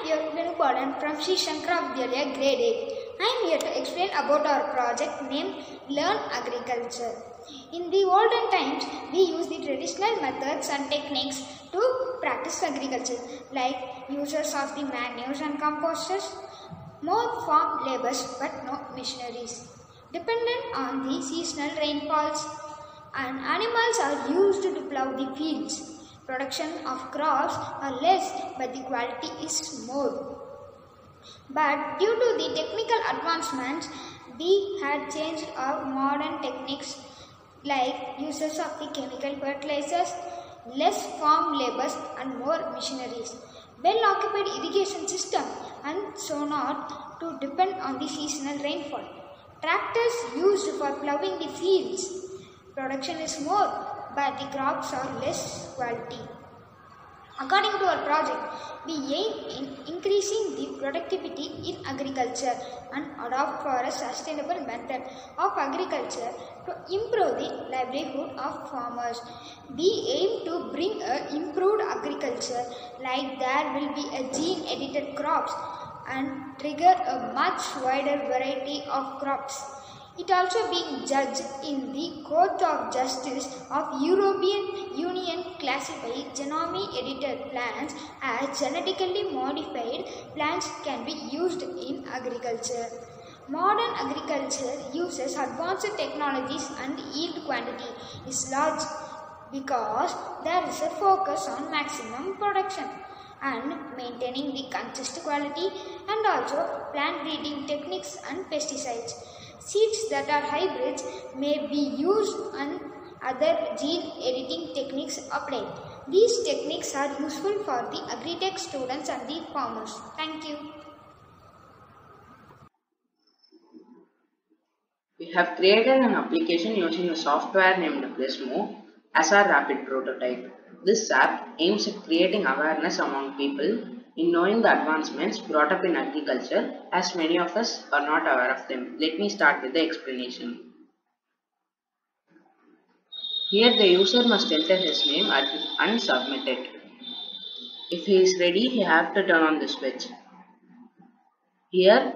am your Venupadan from Sri Shankara Vidyalaya Grade 8. I am here to explain about our project named Learn Agriculture. In the olden times, we used the traditional methods and techniques to practice agriculture, like uses of the manures and composters, more farm labours but no machineries, dependent on the seasonal rainfalls, and animals are used to plough the fields. Production of crops are less but the quality is more. But due to the technical advancements, we had changed our modern techniques like uses of the chemical fertilizers, less farm labours and more machineries, well-occupied irrigation system and so not to depend on the seasonal rainfall. Tractors used for ploughing the fields. Production is more, but the crops are less quality. According to our project, we aim in increasing the productivity in agriculture and adopt for a sustainable method of agriculture to improve the livelihood of farmers. We aim to bring a improved agriculture, like there will be a gene-edited crops and trigger a much wider variety of crops. It also being judged in the Court of Justice of European Union classified genome-edited plants as genetically modified plants can be used in agriculture. Modern agriculture uses advanced technologies and yield quantity is large because there is a focus on maximum production and maintaining the consistent quality and also plant breeding techniques and pesticides. Seeds that are hybrids may be used and other gene editing techniques applied. These techniques are useful for the agri-tech students and the farmers. Thank you. We have created an application using a software named Gizmo as our rapid prototype. This app aims at creating awareness among people in knowing the advancements brought up in agriculture, as many of us are not aware of them. Let me start with the explanation. Here the user must enter his name and submit it. If he is ready, he has to turn on the switch. Here,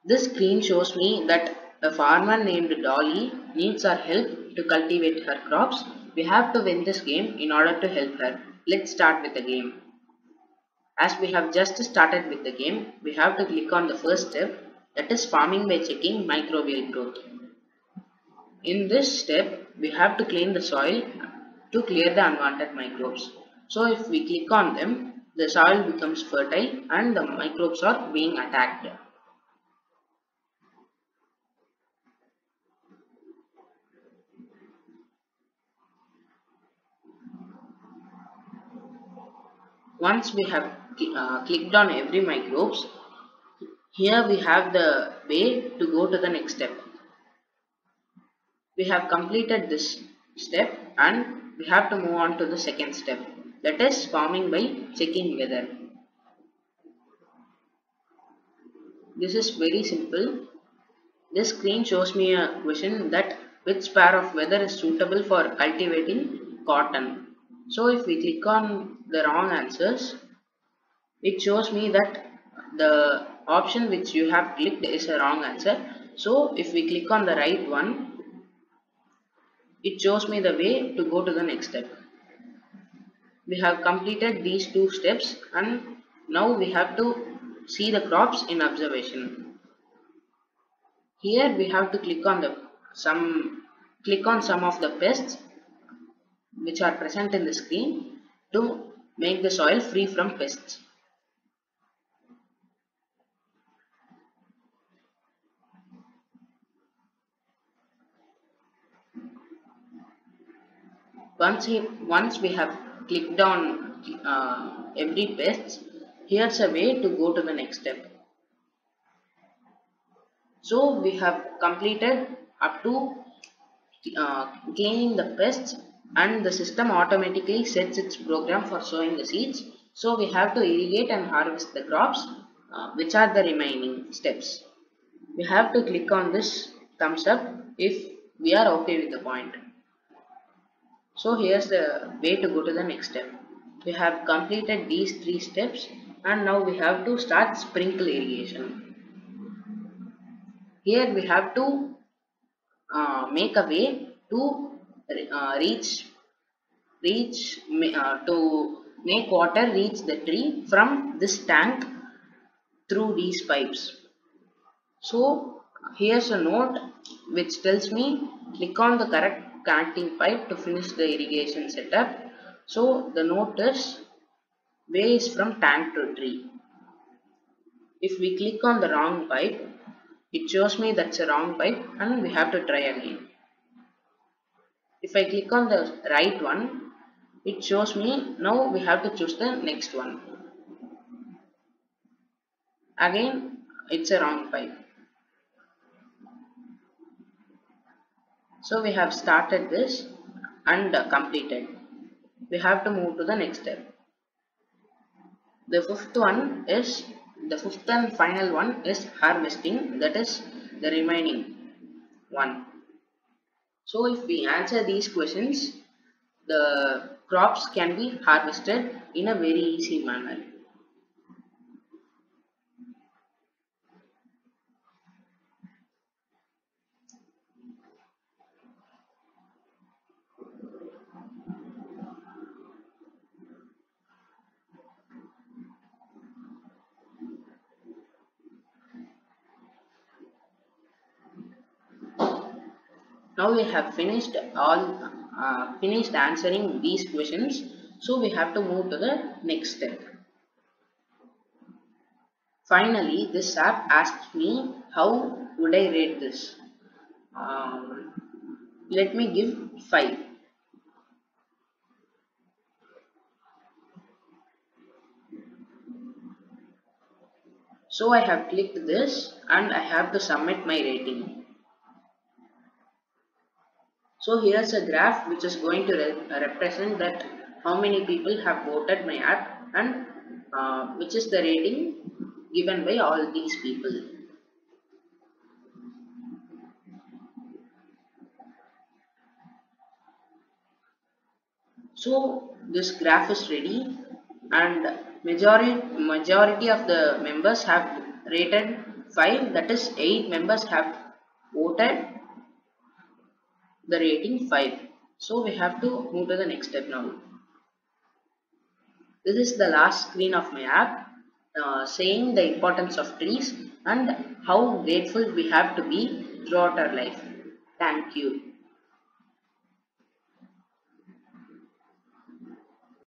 this screen shows me that a farmer named Dolly needs our help to cultivate her crops. We have to win this game in order to help her. Let's start with the game. As we have just started with the game, we have to click on the first step, that is farming by checking microbial growth. In this step, we have to clean the soil to clear the unwanted microbes. So if we click on them, the soil becomes fertile and the microbes are being attacked. Once we have clicked on every microbes, here we have the way to go to the next step. We have completed this step and we have to move on to the second step, that is farming by checking weather. This is very simple. This screen shows me a question that which pair of weather is suitable for cultivating cotton. So if we click on the wrong answers, it shows me that the option which you have clicked is a wrong answer. So if we click on the right one, it shows me the way to go to the next step. We have completed these two steps and now we have to see the crops in observation. Here we have to click on some of the pests which are present in the screen to make the soil free from pests. Once we have clicked on every pest, here's a way to go to the next step. So we have completed up to cleaning the pests and the system automatically sets its program for sowing the seeds. So we have to irrigate and harvest the crops, which are the remaining steps. We have to click on this thumbs up if we are okay with the point. So here's the way to go to the next step. We have completed these three steps and now we have to start sprinkle irrigation. Here we have to make a way to to make water reach the tree from this tank through these pipes. So here's a note which tells me click on the correct connecting pipe to finish the irrigation setup. So the note is way is from tank to tree. If we click on the wrong pipe, it shows me that's a wrong pipe and we have to try again. If I click on the right one, it shows me now we have to choose the next one. Again, it's a wrong pipe. So we have started this and completed. We have to move to the next step. The fifth and final one is harvesting, that is the remaining one. So if we answer these questions, the crops can be harvested in a very easy manner. Now we have finished finished answering these questions. So we have to move to the next step. Finally, this app asked me how would I rate this. Um, Let me give 5. So I have clicked this and I have to submit my rating. So here's a graph which is going to represent that how many people have voted my app and which is the rating given by all these people. So this graph is ready and majority of the members have rated 5, that is 8 members have voted the rating 5. So we have to move to the next step now. This is the last screen of my app saying the importance of trees and how grateful we have to be throughout our life. Thank you.